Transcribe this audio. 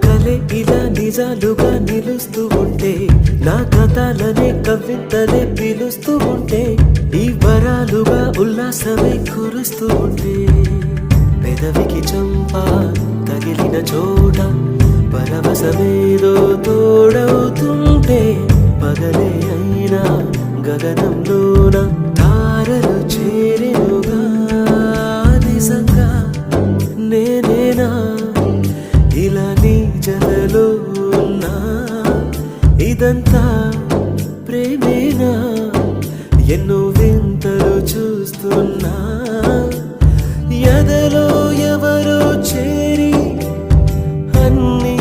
కలే ఇలా నిజాలుగా నిలుస్తూ ఉంటే, నా కథలనే కవితలే పిలుస్తూ ఉంటే, ఈ వరాలుగా ఉల్లాసమే కురుస్తూ ఉంటే, పెదవికి చంప తగిలిన చోట పరవశమేదో తోడవుతుంటే, పగలే అయినా గగనంలోన తారలు చేరెనుగా. నిజంగా నేనేనా ఇలా నీ జతలో ఉన్నా, ఇదంతా